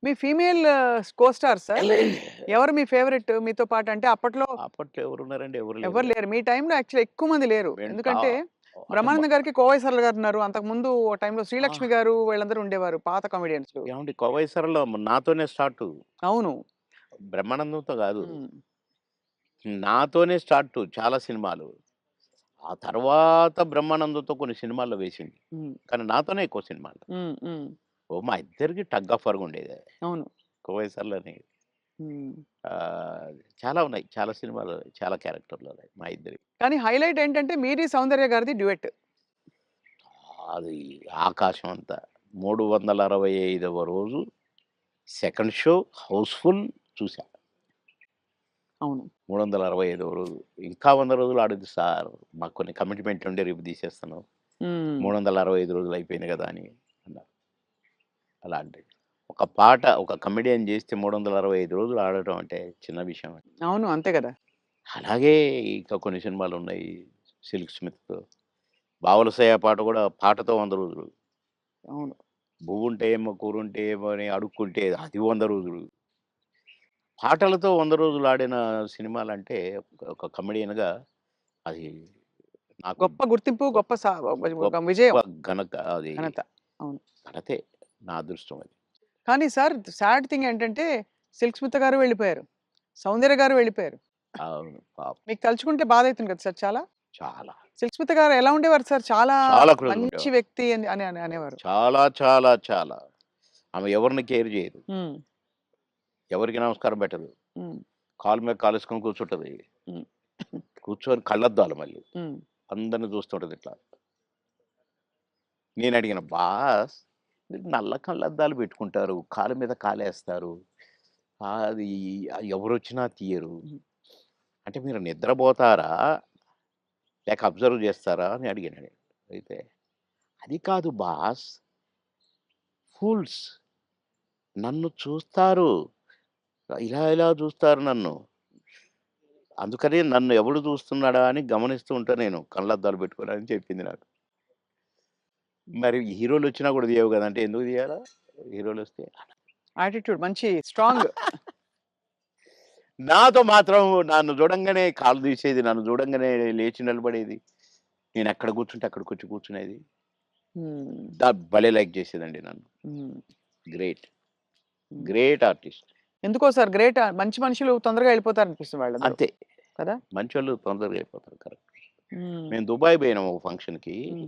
మీ female co star sir? ఎవరు మీ favourite మీతో పాటు? అంటే అప్పట్లో అప్పట్లో ఎవరున్నారండి? ఎవరు లేరు ఎవరు కదా! లేరు. మీ టైమ్‌లో యాక్చువల్లీ ఎక్కువ మంది లేరు. మేము చా ఎందుకంటే అంటే బ్రహ్మానందం గారికి కోవై సరళ గారున్నారు. అంతకుముందు ఓ టైమ్‌లో ఆ! శ్రీలక్ష్మి గారు వీళ్ళందరూ ఉండేవారు పాత కామెడియన్స్‌లు. ఏవండీ 'కోవై సరళ' నాతోనే స్టార్టు. అవును. బ్రహ్మానందంతో గాదు. హ్మ్. నాతోనే స్టార్టు చాలా సినిమాలు. ఆ తర్వాత బ్రహ్మానందంతో కొన్ని సినిమాల్లో వేసింది. హ్మ్. కానీ నాతోనే ఎక్కువ సినిమాలు. హ్మ్. హ్మ్. మా ఇద్దరికి టగ్ ఆఫ్ వార్‌గా ఉండేది. అవును. 'కోవై సరళని' హ్మ్. చాలా ఉన్నాయి. చాలా సినిమాలు, చాలా క్యారెక్టర్‌లు ఉన్నాయి మా ఇద్దరివి. కానీ హైలైట్ ఏంటంటే మీది సౌందర్య గారిది డ్యూయెట్. అది ఆకాశం అంత. 365వ రోజు సెకండ్ షో హౌస్‌ఫుల్ చూసా. అవును. 365వ రోజు. ఇంకా 100 రోజులు ఆడొద్దు సార్. మాకు కొన్ని కమిట్మెంట్‌లుండి రేపు తీసేస్తాను. హ్మ్. 365 రోజులు అయిపోయింది గదా! అని అన్నారు. అలాంటిది. ఒక పాట ఒక కమెడియన్ జేస్తే 365 రోజులు ఆడటం అంటే చిన్న విషయం. అవును. అంతే గదా! అలాగే ఇంకా కొన్ని సినిమాలున్నాయి. 'సిల్క్ స్మిత్', 'బావలసయ్య' పాట గూడా పాటతో 100 రోజులు. అవును. 'బువ్వుంటే ఏమో కూరుంటే ఏమో' అని అడుక్కుంటే అది 100 రోజులు. పాటలతో 100 రోజులు ఆడిన సినిమాలంటే ఒక కమెడియన్‌గా అది నాకు గొప్ప గుర్తింపు, గొప్ గొప్ప ఒక గొప్ప విజయం. ఘనత అది ఘనత. అవును. ఘనతే. నా అదృష్టం అది. కానీ సార్ సాడ్ థింగ్ ఏంటంటే 'సిల్క్ స్మిత' గారు వెళ్ళిపోయారు. 'సౌందర్య' గారు వెళ్ళిపోయారు. అవును. పాపం. మీకు తలుచుకుంటే బాధైతుంది కదా సార్ చాలా? చాలా. 'సిల్క్ స్మిత' గారు ఎలా ఉండేవారు సార్? చాలా చాలా క్లోజ్‌గా మంచి ఉండేవారు. వ్యక్తి అని అని అని అనేవారు. చాలా, చాలా, చాలా. ఆమె ఎవరిని కేర్ చేయదు. హ్మ్. ఎవరికీ నమస్కారం పెట్టదు. హ్మ్. కాలు మీద కాలేసుకొని కూర్చుంటది. హ్మ్. కూర్చొని కళ్ళద్దాలు మళ్ళీ. హ్మ్. అందరిని చూస్తుంటది ఇట్లా. నేనడిగిన, "బాస్ మీరు నల్ల కళ్ళద్దాలు పెట్టుకుంటారు. కాలు మీద కాలేస్తారు. అది ఎవరొచ్చినా తీయరు. హ్మ్. అంటే మీరు నిద్రపోతారా? లేక అబ్జర్వ్ చేస్తారా?" అని అడిగాను నేను. అయితే, "అది కాదు బాస్ ఫూల్స్ నన్ను చూస్తారు. ఇలా ఇలా చూస్తారు నన్ను. అందుకని నన్ను ఎవడు చూస్తున్నాడా అని గమనిస్తూ ఉంటా నేను కళ్ళద్దాలు పెట్టుకొని" అని చెప్పింది నాకు. మరి హీరోలొచ్చినా కూడా తీయవు గదా! అంటే ఎందుకు తీయాలా? హీరోలొస్తే? యాటిట్యూడ్ మంచి స్ట్రాంగ్. నాతో మాత్రం నన్ను చూడంగానే కాళ్ళు తీసేది. నన్ను చూడంగానే లేచి నిలబడేది. నేనెక్కడ కూర్చుంటే అక్కడికొచ్చి కూర్చునేది. హ్మ్. భలే లైక్ చేసేదండి నన్ను. హ్మ్. గ్రేట్. హ్మ్. Great artist. ఎందుకో సార్ గ్రేట్ మంచి మనుషులు తొందరగా వెళ్ళిపోతారనిపిస్తుంది వాళ్ళందరూ. అంతే. కదా! మంచోళ్ళు తొందరగా అయిపోతారు. కరెక్ట్. హ్మ్. మేము దుబాయ్ పోయినాం ఒక ఫంక్షన్‌కి. హ్మ్.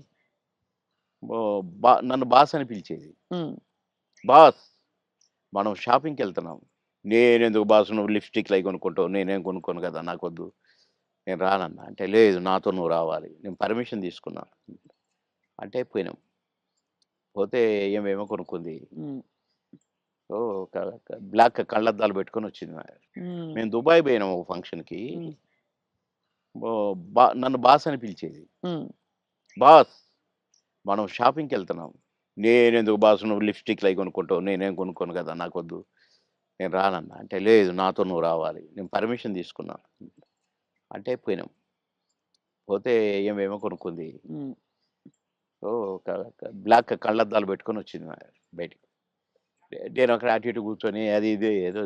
నన్ను బాస్ అని పిలిచేది. హ్మ్. బాస్ మనం షాపింగ్‌కెళ్తున్నాం. నేనెందుకు బాస్ నువ్వు లిప్‌స్టిక్‌లయి కొనుక్కుంటావు. నేనేం కొనుక్కోను కదా! నాకొద్దు. నేను రానన్నా. అంటే లేదు నాతో నువ్వు రావాలి. నేను పర్మిషన్ తీసుకున్నా. అంటే పోయినాం. పోతే ఈమేమో కొనుక్కుంది. హ్మ్. ఓహ్! బ్లాక్ కళ్ళద్దాలు పెట్టుకొనొచ్చింది. హ్మ్. మేము దుబాయ్ పోయినాం ఒక ఫంక్షన్‌కి. హ్మ్. నన్ను బాస్ అని పిలిచేది. హ్మ్. బాస్ మనం షాపింగ్‌కెళ్తున్నాం. నేనెందుకు బాస్ నువ్వు లిప్‌స్టిక్‌లయి కొనుక్కుంటావు. నేనేం కొనుక్కోను కదా! నాకొద్దు. నేను రానన్నా. అంటే లేదు నాతో నువ్వు రావాలి. నేను పర్మిషన్ తీసుకున్నా. అంటే పోయినాం. పోతే ఈమేమో కొనుక్కుంది. హ్మ్. ఓహ్! బ్లాక్ కళ్ళద్దాలు పెట్టుకొనొచ్చింది బయటికి. నేనక్కడ అటు ఇటు కూర్చొని అది ఇది ఏదో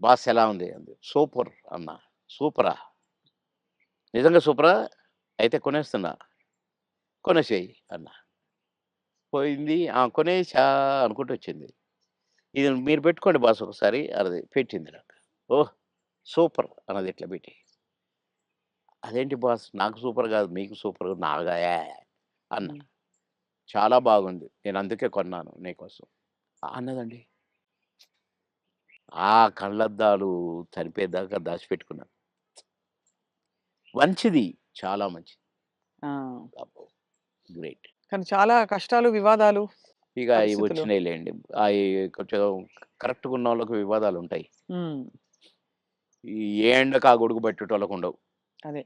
బాస్ ఎలా ఉంది అంది. సూపర్ అన్నా. సూపరా? నిజంగా సూపరా? అయితే కొనేస్తున్నా. కొనేసేయి అన్నా. పోయింది. కొనేసా అనుకుంటూ వచ్చింది. ఇది మీరు పెట్టుకోండి బాస్ ఒకసారి అన్నది. పెట్టింది నాకు. ఓహ్! సూపర్ అన్నది ఇట్లా పెట్టి. అదేంటి బాస్ నాకు సూపర్ కాదు మీకు సూపర్ నాగా అన్నా. హ్మ్. చాలా బాగుంది. నేను అందుకే కొన్నాను నీకోసం. అన్నదండి. ఆ కళ్ళద్దాలు చనిపోయేదాకా దాచిపెట్టుకున్నాను. మంచిది. చాలా మంచిది. ఆ! అబ్బో! గ్రేట్. కానీ చాలా కష్టాలు, వివాదాలు, ఇక అయి పరిస్థితులు. వచ్చినాయిలెండి. అయి కొంచెం కరెక్ట్‌గున్నోళ్ళకి వివాదాలుంటాయి. హ్మ్. ఏ ఎండకు ఆ గొడుగు పట్టేటోళ్ళకుండవు. అదే.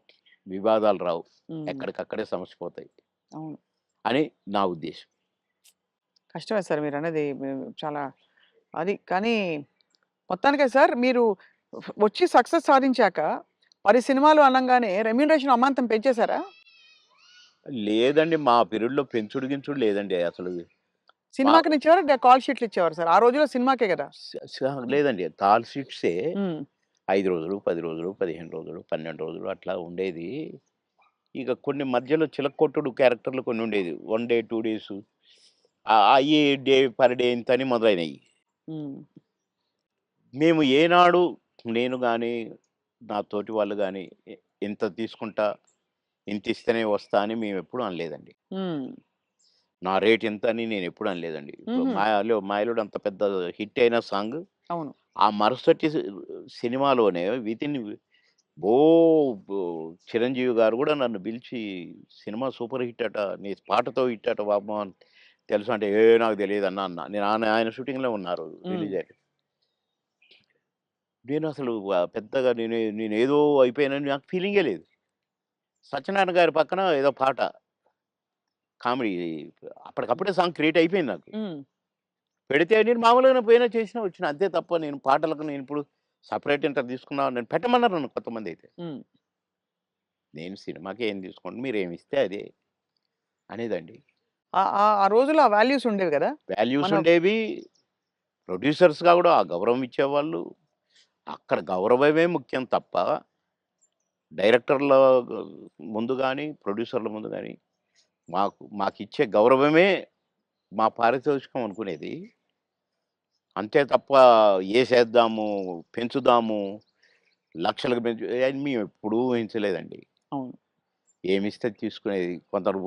వివాదాలు రావు. హ్మ్. ఎక్కడికక్కడే సమసిపోతాయి అవును. అని నా ఉద్దేశం. కష్టమే సార్ మీరన్నది చాలా అది కానీ మొత్తానికే సార్ మీరు వచ్చి సక్సెస్ సాధించాక 10 సినిమాలు అనంగానే రెమ్యూనరేషన్ అమాంతం పెంచేసారా? లేదండి మా పీరియడ్‌లో పెంచుడు గించుడు లేదండి అసలు. మా సినిమాకినిచ్చేవారా? కాల్ షీట్లు ఇచ్చేవారా సార్? ఆ రోజుల్లో సినిమాకే గదా! లేదండి. కాల్ షీట్సే హ్మ్. 5 రోజులు, 10 రోజులు, 15 రోజులు, 12 రోజులు అట్లా ఉండేది. ఇక కొన్ని మధ్యలో చిలక్కొట్టుడు క్యారెక్టర్‌లు కొన్ని ఉండేది. 1 డే, 2 డేసు అయ్యి డే పర్ డే ఇంతని మొదలైనయి. హ్మ్. మేము ఏనాడు నేను గాని, నా తోటి వాళ్ళు గాని ఇంత తీసుకుంటా, ఇంతిస్తేనే వస్తా అని మేమెప్పుడు అనలేదండి. హ్మ్. నా రేట్ ఇంత అని నేనెప్పుడు అనలేదండి. ఇప్పుడు హుహు. 'మాయలోడు' అంత పెద్ద హిట్ అయిన సాంగ్ అవును. ఆ మరుసటి సినిమాలోనే వితిన్ ఓ బో 'చిరంజీవి' గారు గూడా నన్ను పిలిచి "సినిమా సూపర్ హిట్ అట. నీ పాటతో హిట్ అట బాబు" అని తెలుసా అంటే, నాకు తెలీదన్నా" అన్నా. నేను ఆయన షూటింగ్‌లో ఉన్నారు. హ్మ్. రిలీజ్ అయ్యారు. నేనసలు పెద్దగా నేనేదో అయిపోయానని నాకు ఫీలింగే లేదు. సత్యనారాయణ గారి పక్కన ఏదో పాట కామెడీ అప్పటికప్పుడే సాంగ్ క్రియేట్ అయిపోయింది నాకు. హ్మ్. పెడితే నేను మామూలుగానే పోయినా చేసినా వచ్చినా. అంతే తప్ప నేను పాటలకు నేనిప్పుడు సెపరేట్ ఇంత తీసుకున్నా నేను పెట్టమన్నారు నన్ను కొంతమందైతే. హ్మ్. నేను సినిమాకి ఏం తీసుకోండి మీరేమిస్తే అదే అనేదండి. ఆ ఆ ఆ రోజుల్లో ఆ వాల్యూస్ ఉండేవి గదా! వాల్యూస్ మన ఉండేవి. ప్రొడ్యూసర్స్‌గా గూడా ఆ గౌరవం ఇచ్చేవాళ్ళు. అక్కడ గౌరవమే ముఖ్యం తప్ప డైరెక్టర్ల ముందు గాని, ప్రొడ్యూసర్ల ముందు గాని మాకిచ్చే గౌరవమే మా పారితోషికం అనుకునేది. అంతే తప్ప ఏసేద్దాము, పెంచుదాము, లక్షలకు అని మేమెప్పుడూ ఊహించలేదండి. అవును. ఏమిస్తే తీసుకునేది. కొందరు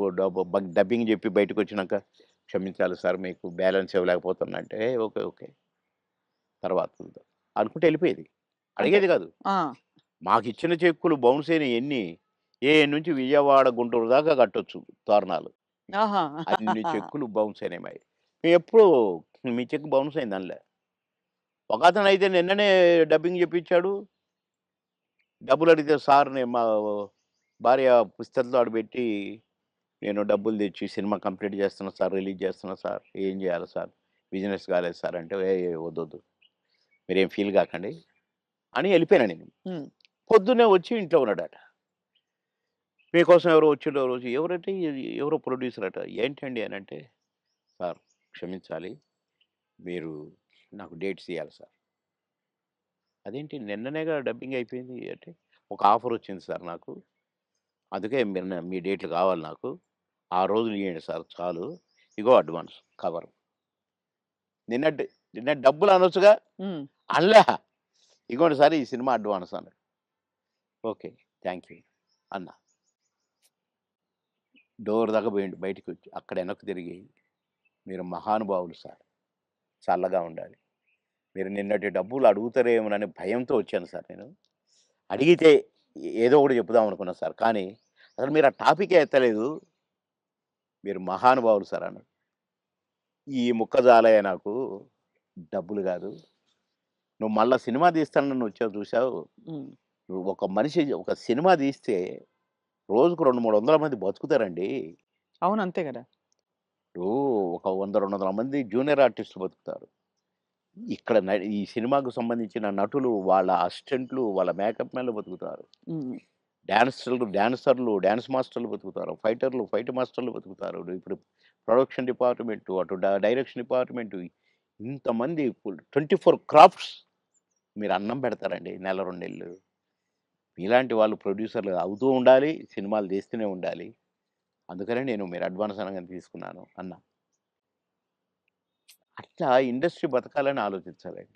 డబ్బింగ్ జెప్పి బయటకొచ్చినాక, "క్షమించాలి సార్ మీకు బ్యాలెన్స్ ఇవ్వలేకపోతున్నా" అంటే, ఓకే. ఓకే. తర్వాత చూద్దాం అనుకుంటే ఎళ్ళిపోయేది. అంటే అడిగేది గాదు. ఆ! మాకిచ్చిన చెక్కులు బౌన్స్ అయినయి ఎన్ని, నుంచి విజయవాడ, గుంటూరు దాకా కట్టొచ్చు తోరణాలు. ఆహా! అన్ని చెక్కులు బౌన్స్ అయినాయి మాయి. మేమెప్పుడు మీ చెక్ బౌన్స్ అయిందనలే. ఒకతనయితే నిన్ననే డబ్బింగ్ జెప్పించాడు. డబ్బులడిగితే సార్ నేను మా భార్య పుస్తకంలో ఆడ బెట్టి, నేను డబ్బులు తెచ్చి సినిమా కంప్లీట్ చేస్తున్నా సార్, రిలీజ్ చేస్తున్నా సార్. ఏం జేయాలి సార్? బిజినెస్ కాలేదు సార్ అంటే, వద్దొద్దు. మీరేం ఫీల్ గాకండి అని ఎళ్ళిపోయాను నేను. హ్మ్. పొద్దున్నే వచ్చి ఇంట్లో ఉన్నాడట. మీకోసం ఎవరో వచ్చిండ్రు రోజు. ఎవరంటే ఎవరో ప్రొడ్యూసర్ అట. ఏంటండి అనంటే, సార్ క్షమించాలి. మీరు నాకు డేట్స్ ఇయ్యాలి సార్. అదేంటి నిన్ననేగా డబ్బింగ్ అయిపోయింది అంటే, ఒక ఆఫర్ వచ్చింది సార్ నాకు. అందుకే మీరు మీ డేట్లు కావాలి నాకు. ఆ రోజులు ఇయ్యండి సార్ చాలు. ఇగో అడ్వాన్స్ కవరు. నిన్న నిన్న డబ్బులు అనొచ్చుగా? హ్మ్. అనలా. ఇగోండి సార్ ఈ సినిమా అడ్వాన్స్ అన్నాడు. ఓకే. థాంక్ యూ అన్నా. డోర్ దాకా పోయిండు బయటికొచ్చి. అక్కడ వెనక్కి తిరిగి, మీరు మహానుభావులు సార్. చల్లగా ఉండాలి. మీరు నిన్నటి డబ్బులు అడుగుతారేమోనని భయంతో వచ్చాను సార్ నేను. అడిగితే ఏదో ఒకటి చెప్పుదాం అనుకున్నా సార్. కానీ అసలు మీరు ఆ టాపికే ఎత్తలేదు. మీరు మహానుభావులు సార్ అన్నాడు. ఈ ముక్క చాలయ్య నాకు. డబ్బులు గాదు. నువ్వు మళ్ళా సినిమా తీస్తానని వచ్చావు చూసావు. హ్మ్. నువ్వు ఒక మనిషి ఒక సినిమా తీస్తే రోజుకు 200, 300 మంది బతుకుతారండి. అవును. అంతే గదా! ఇప్పుడు ఒక 100, 200 మంది జూనియర్ ఆర్టిస్టులు బతుకుతారు. ఇక్కడ ఈ సినిమాకు సంబంధించిన నటులు, వాళ్ళ అసిస్టెంట్లు, వాళ్ళ మేకప్ మ్యాన్‌లు బతుకుతారు. హ్మ్. డాన్సర్లు, డాన్స్ మాస్టర్‌లు బతుకుతారు. ఫైటర్లు, ఫైట్ మాస్టర్‌లు బతుకుతారు. ఇప్పుడు ప్రొడక్షన్ డిపార్ట్‌మెంటు, అటు డైరెక్షన్ డిపార్ట్‌మెంటు ఇంతమంది 24 క్రాఫ్ట్స్ మీరు అన్నం పెడతారండి నెల, 2 నెలలు. మీలాంటి వాళ్ళు ప్రొడ్యూసర్‌లు అవుతూ ఉండాలి. సినిమాలు తీస్తూనే ఉండాలి. అందుకనే నేను మీరు అడ్వాన్స్ అనంగానే తీసుకున్నాను అన్నా. అట్లా ఇండస్ట్రీ బతకాలని ఆలోచించాలండి.